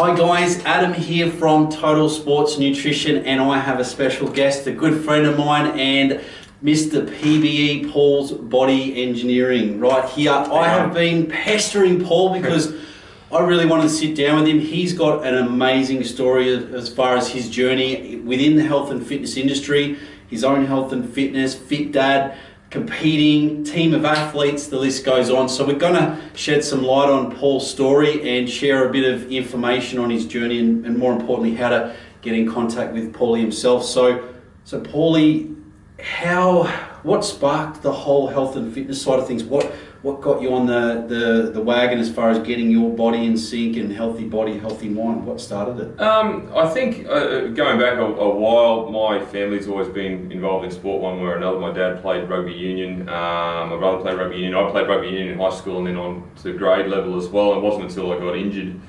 Hi guys, Adam here from Total Sports Nutrition, and I have a special guest, a good friend of mine and Mr. PBE, Paul's Body Engineering, right here. I have been pestering Paul because I really wanted to sit down with him. He's got an amazing story as far as his journey within the health and fitness industry, his own health and fitness, fit dad, competing, team of athletes, the list goes on. So we're going to shed some light on Paul's story and share a bit of information on his journey and more importantly, how to get in contact with Paulie himself. So Paulie, what sparked the whole health and fitness side of things? What got you on the wagon as far as getting your body in sync and healthy body, healthy mind? What started it? I think going back a while, my family's always been involved in sport one way or another. My dad played rugby union, my brother played rugby union, I played rugby union in high school and then on to grade level as well. It wasn't until I got injured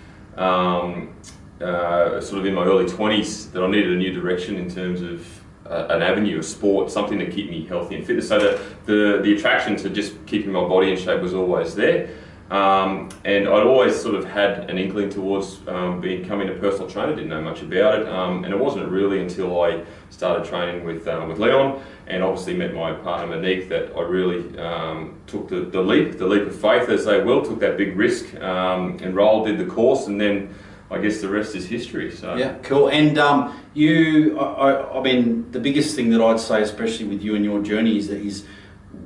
sort of in my early 20s that I needed a new direction in terms of an avenue of sport, something to keep me healthy and fit. So the attraction to just keeping my body in shape was always there. And I'd always sort of had an inkling towards becoming a personal trainer, didn't know much about it. And it wasn't really until I started training with Leon and obviously met my partner Monique that I really took the leap of faith, as they will, took that big risk, enrolled, did the course, and then I guess the rest is history. So yeah, cool. And I mean, the biggest thing that I'd say, especially with you and your journey, is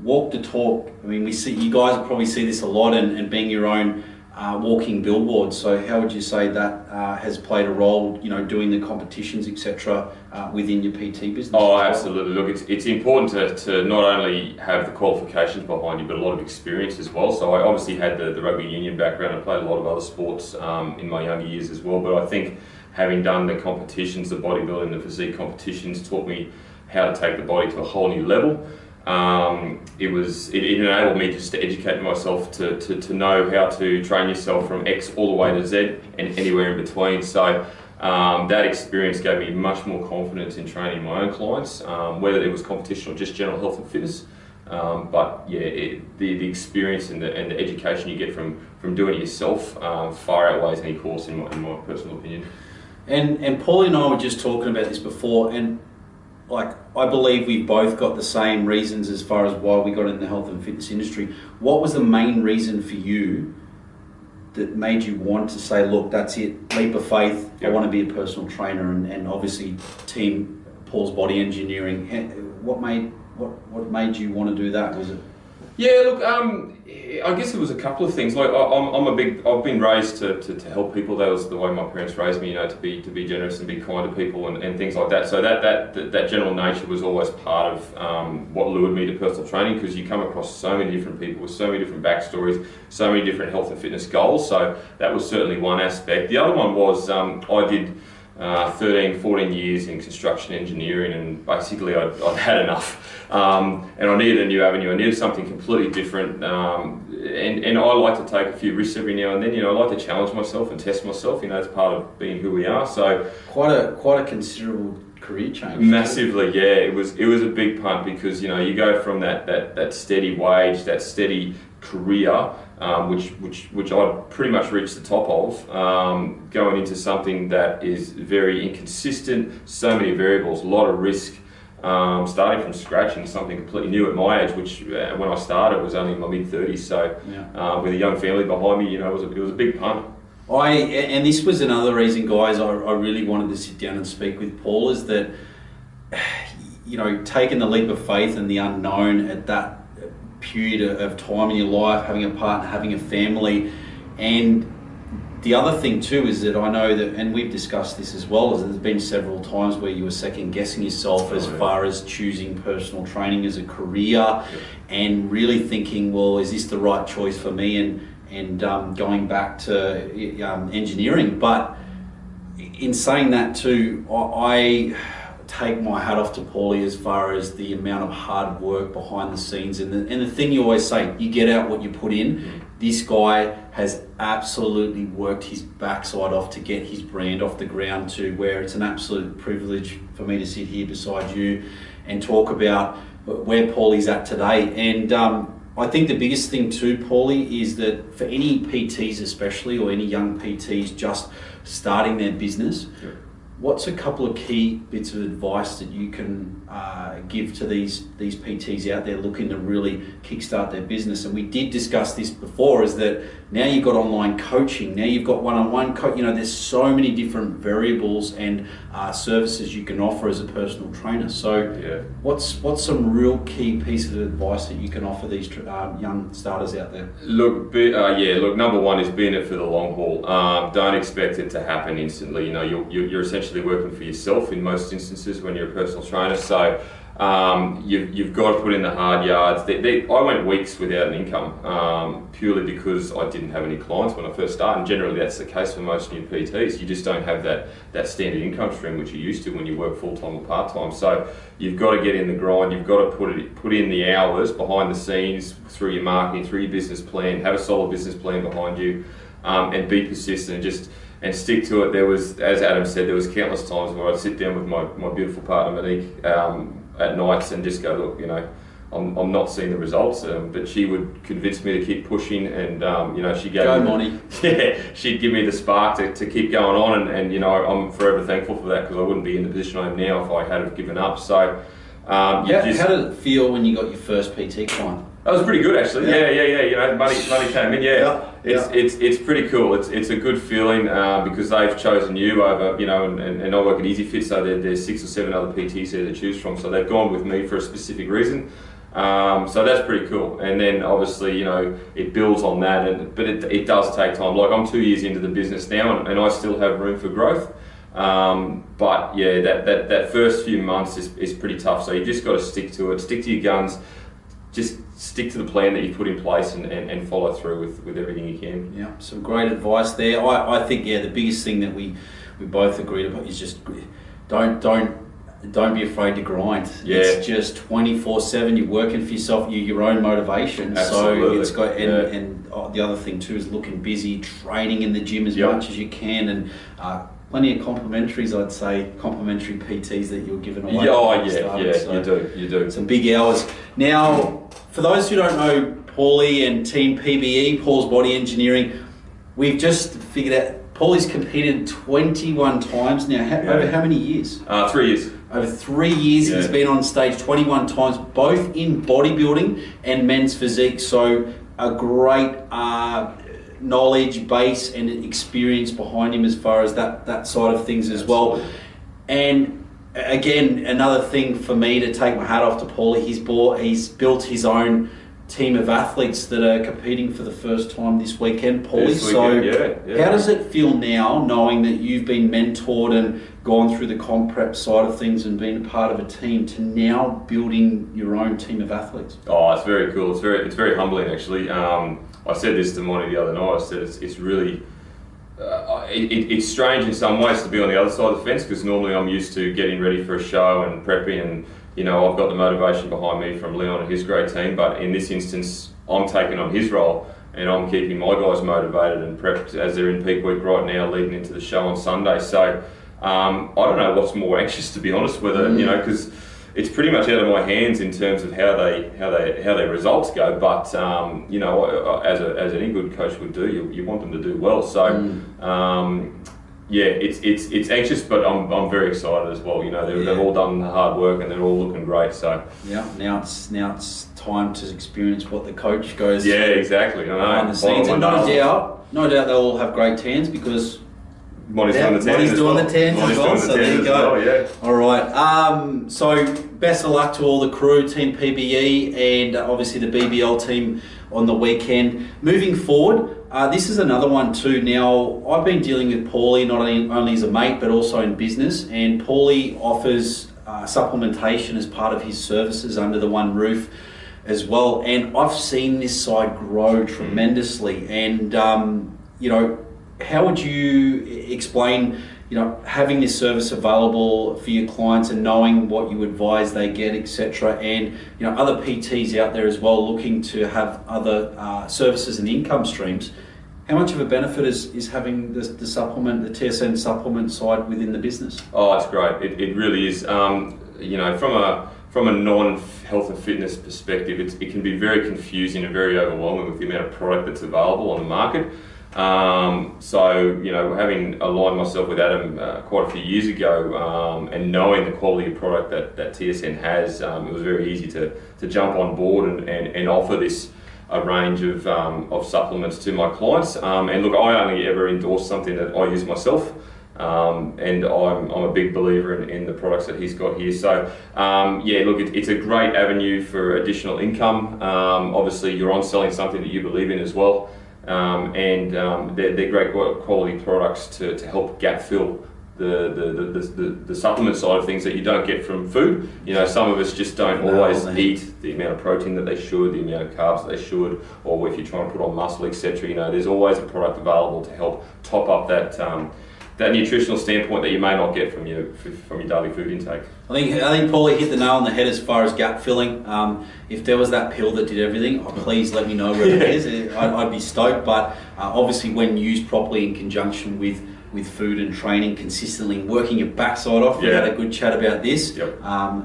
walk the talk. I mean, we see you guys probably see this a lot, and being your own walking billboard. So how would you say that has played a role, doing the competitions, etc., within your PT business? Oh, absolutely. Look, it's important to not only have the qualifications behind you, but a lot of experience as well. So I obviously had the rugby union background. I played a lot of other sports in my younger years as well. But I think having done the competitions, the bodybuilding, the physique competitions, taught me how to take the body to a whole new level. It enabled me just to educate myself to know how to train yourself from X all the way to Z and anywhere in between. So that experience gave me much more confidence in training my own clients, whether it was competition or just general health and fitness. But yeah, the experience and the education you get from doing it yourself far outweighs any course in my personal opinion. And Paulie and I were just talking about this before, and I believe we've both got the same reasons as far as why we got in the health and fitness industry. What was the main reason for you that made you want to say, look, that's it, leap of faith, yep, I want to be a personal trainer, and obviously team Paul's Body Engineering? What made you want to do that? Was it? Yeah, look, I guess it was a couple of things. Like I've been raised to help people. That was the way my parents raised me, to be generous and be kind to people and things like that. So that general nature was always part of what lured me to personal training, because you come across so many different people with so many different backstories, so many different health and fitness goals. So that was certainly one aspect. The other one was I did 13, 14 years in construction engineering, and basically I'd had enough. And I needed a new avenue. I needed something completely different. And I like to take a few risks every now and then. I like to challenge myself and test myself. It's part of being who we are. So quite a considerable career change. Massively, yeah. It was a big punt, because you go from that steady wage, that steady career, which I'd pretty much reached the top of, going into something that is very inconsistent, so many variables, a lot of risk, starting from scratch in something completely new at my age, which when I started was only in my mid-30s. So yeah, with a young family behind me, it was a big punt. And this was another reason, guys, I really wanted to sit down and speak with Paul, is that taking the leap of faith and the unknown at that period of time in your life, having a partner, having a family. And the other thing too is that I know that, and we've discussed this as well, is that there's been several times where you were second guessing yourself as far as choosing personal training as a career, and really thinking, well, is this the right choice for me, and going back to engineering. But in saying that too, I take my hat off to Paulie as far as the amount of hard work behind the scenes, and the thing you always say, you get out what you put in. This guy has absolutely worked his backside off to get his brand off the ground, to where it's an absolute privilege for me to sit here beside you and talk about where Paulie's at today. And I think the biggest thing too, Paulie, is that for any PTs especially, or any young PTs just starting their business, what's a couple of key bits of advice that you can give to these PTs out there looking to really kickstart their business? And we did discuss this before, is that now you've got online coaching, now you've got one-on-one coach. There's so many different variables and services you can offer as a personal trainer. So what's some real key pieces of advice that you can offer these young starters out there? Look, number one is be in it for the long haul. Don't expect it to happen instantly. You're essentially working for yourself in most instances when you're a personal trainer. So you've got to put in the hard yards. I went weeks without an income purely because I didn't have any clients when I first started. And generally that's the case for most new PTs. You just don't have that standard income stream which you used to when you work full-time or part-time. So you've got to get in the grind. You've got to put in the hours behind the scenes through your marketing, through your business plan. Have a solid business plan behind you, and be persistent and stick to it. There was, as Adam said, there was countless times where I'd sit down with my beautiful partner Monique at nights and just go, look, I'm not seeing the results, but she would convince me to keep pushing, and she gave she'd give me the spark to keep going on, and I'm forever thankful for that, because I wouldn't be in the position I am now if I had given up. So how did it feel when you got your first PT client? That was pretty good, actually. Yeah. Money came in. It's pretty cool. It's a good feeling because they've chosen you over, and I work at EasyFit, so there's 6 or 7 other PTs there to choose from. So they've gone with me for a specific reason. So that's pretty cool. And then obviously, it builds on that, but it does take time. Like, I'm 2 years into the business now, and I still have room for growth. But yeah, that first few months is pretty tough. So you just got to stick to it, stick to your guns. Just stick to the plan that you put in place and follow through with everything you can. Yeah, some great advice there. I think the biggest thing that we both agreed about is just don't be afraid to grind. Yeah. It's just 24/7. You're working for yourself. You're your own motivation. Absolutely. So it's got and the other thing too is looking busy, training in the gym as much as you can, and plenty of complimentaries, I'd say, complimentary PTs that you're giving away. You do. Some big hours. Now, for those who don't know Paulie and Team PBE, Paul's Body Engineering, we've just figured out Paulie's competed 21 times now. Over how many years? 3 years. Over 3 years he's been on stage 21 times, both in bodybuilding and men's physique. So a great knowledge base and experience behind him as far as that side of things as well. And again, another thing for me to take my hat off to Paulie, he's built his own team of athletes that are competing for the first time this weekend, Paulie. How does it feel now, knowing that you've been mentored and gone through the comp prep side of things and been a part of a team, to now building your own team of athletes? Oh, it's very cool. It's very humbling, actually. I said this to Monty the other night. I said it's really it's strange in some ways to be on the other side of the fence, because normally I'm used to getting ready for a show and prepping, and I've got the motivation behind me from Leon and his great team. But in this instance, I'm taking on his role, and I'm keeping my guys motivated and prepped as they're in peak week right now, leading into the show on Sunday. So I don't know what's more anxious, to be honest, whether because it's pretty much out of my hands in terms of how their results go. But as any good coach would do, you want them to do well. So it's anxious, but I'm very excited as well. They've all done the hard work and they're all looking great. So now it's time to experience what the coach goes. Yeah, exactly. I know. Behind the scenes, and no doubt they'll all have great tans, because Monty's doing the tans as well. So there you go. All right. So best of luck to all the crew, Team PBE, and obviously the BBL team on the weekend. Moving forward, this is another one too. Now, I've been dealing with Paulie not only as a mate but also in business, and Paulie offers supplementation as part of his services under the one roof as well. And I've seen this side grow tremendously. And how would you explain, having this service available for your clients and knowing what you advise they get, etc., and other PTs out there as well looking to have other services and income streams? How much of a benefit is having the supplement, the TSN supplement side within the business? Oh, it's great. It really is. From from a non-health and fitness perspective, it can be very confusing and very overwhelming with the amount of product that's available on the market. So, you know, having aligned myself with Adam quite a few years ago, and knowing the quality of product that TSN has, it was very easy to jump on board and offer this a range of supplements to my clients. And look, I only ever endorse something that I use myself. And I'm a big believer in the products that he's got here. So yeah, look, it's a great avenue for additional income. Obviously, you're on selling something that you believe in as well. And they're great quality products to help gap fill the supplement side of things that you don't get from food. You know, some of us just don't always eat the amount of protein that they should, the amount of carbs that they should, or if you're trying to put on muscle, etc. You know, there's always a product available to help top up that nutritional standpoint that you may not get from your daily food intake. I think Paulie hit the nail on the head as far as gap filling. If there was that pill that did everything, please let me know where it is. I'd be stoked. But obviously, when used properly in conjunction with food and training consistently, working your backside off, we had a good chat about this. Yep.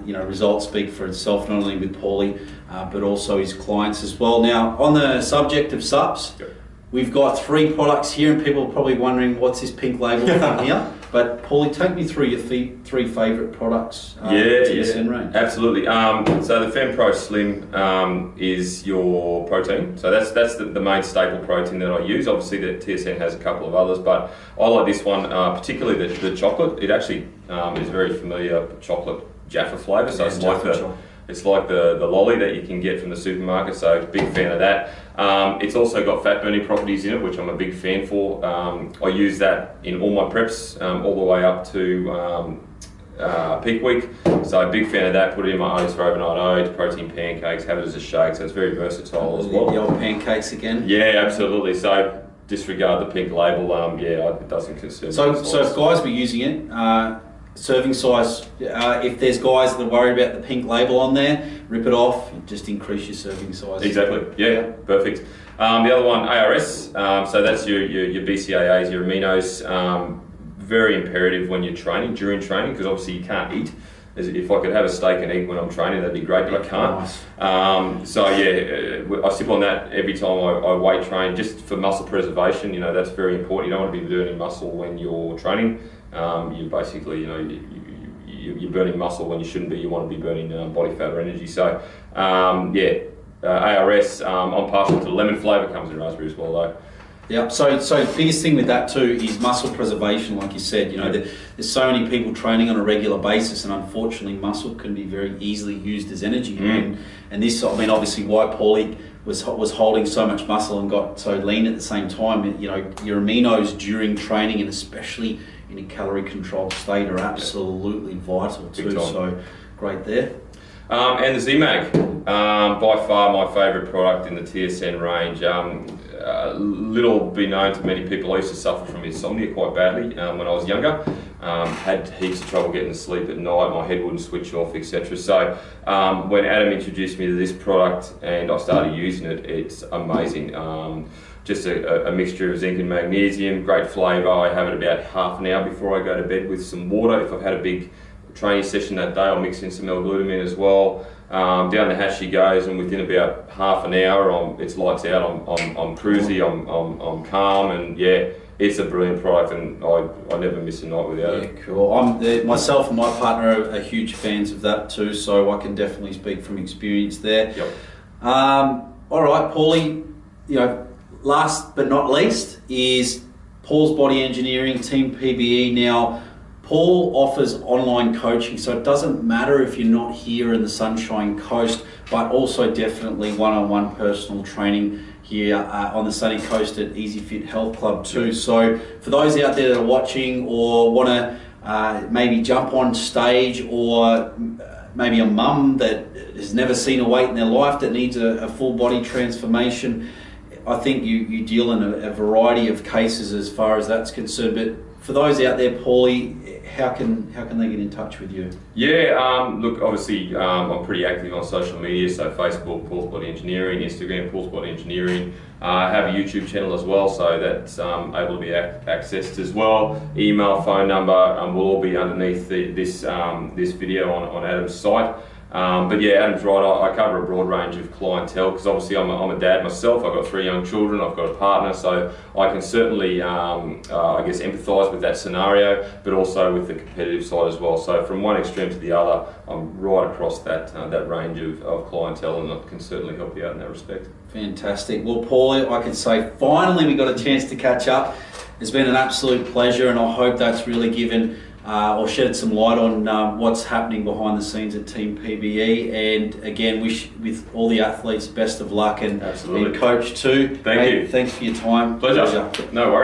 You know, results speak for itself, not only with Paulie, but also his clients as well. Now, on the subject of subs. Yep. We've got 3 products here, and people are probably wondering what's this pink label from here. But Paulie, take me through your 3 favourite products in the TSN range. Absolutely. So the FemPro Slim is your protein. So that's the main staple protein that I use. Obviously, the TSN has a couple of others, but I like this one, particularly the chocolate. It actually is very familiar chocolate Jaffa flavour. So it's like the lolly that you can get from the supermarket, so big fan of that. It's also got fat burning properties in it, which I'm a big fan for. I use that in all my preps, all the way up to peak week. So big fan of that. Put it in my oats for overnight oats, protein pancakes, have it as a shake, so it's very versatile as well. The old pancakes again? Yeah, absolutely. So disregard the pink label, it doesn't concern me. So if guys were using it, serving size, if there's guys that are worried about the pink label on there, rip it off and just increase your serving size. Exactly, yeah, perfect. The other one, ARS, so that's your BCAAs, your aminos. Very imperative when you're training, during training, because obviously you can't eat. If I could have a steak and egg when I'm training, that'd be great, but I can't. So yeah, I sip on that every time I weight train, just for muscle preservation. You know, that's very important. You don't want to be burning muscle when you're training. You basically, you know, you're burning muscle when you shouldn't be. You want to be burning body fat or energy. So ARS, I'm partial to the lemon flavour, comes in raspberry as well though. Yeah, so biggest thing with that too is muscle preservation, like you said. You know, there's so many people training on a regular basis, and unfortunately muscle can be very easily used as energy. And this, I mean, obviously why Paulie was holding so much muscle and got so lean at the same time. You know, your aminos during training, and especially in a calorie controlled state, are absolutely vital too. So great there. And the Z-Mag, by far my favourite product in the TSN range. Little be known to many people, I used to suffer from insomnia quite badly when I was younger. Had heaps of trouble getting to sleep at night, my head wouldn't switch off, etc. So when Adam introduced me to this product and I started using it, it's amazing. Just a mixture of zinc and magnesium, great flavour. I have it about half an hour before I go to bed with some water. If I've had a big training session that day, I'll mix in some L-glutamine as well. Down the hatch she goes, and within about half an hour, it's lights out. I'm cruisy, I'm calm, and yeah, it's a brilliant product, and I never miss a night without it. Yeah, cool. Myself and my partner are huge fans of that too, so I can definitely speak from experience there. Yep. All right, Paulie. You know, last but not least is Paul's Body Engineering, Team PBE. Now, Paul offers online coaching, so it doesn't matter if you're not here in the Sunshine Coast, but also definitely one-on-one personal training here on the sunny coast at Easy Fit Health Club too. So for those out there that are watching or want to maybe jump on stage, or maybe a mum that has never seen a weight in their life that needs a full body transformation, I think you deal in a variety of cases as far as that's concerned. But for those out there, Paulie, how can they get in touch with you? Yeah, look, obviously I'm pretty active on social media, so Facebook, Paul's Body Engineering, Instagram, Paul's Body Engineering. I have a YouTube channel as well, so that's able to be accessed as well. Email, phone number will all be underneath this video on Adam's site. But yeah, Adam's right. I cover a broad range of clientele because obviously I'm a dad myself. I've got 3 young children. I've got a partner, so I can certainly, I guess, empathise with that scenario, but also with the competitive side as well. So from one extreme to the other, I'm right across that range of clientele, and I can certainly help you out in that respect. Fantastic. Well, Paulie, I can say finally we got a chance to catch up. It's been an absolute pleasure, and I hope that's really given or shed some light on what's happening behind the scenes at Team PBE. And again, wish with all the athletes best of luck, and Absolutely. Coach too. Thank you. Thanks for your time. Pleasure. No worries.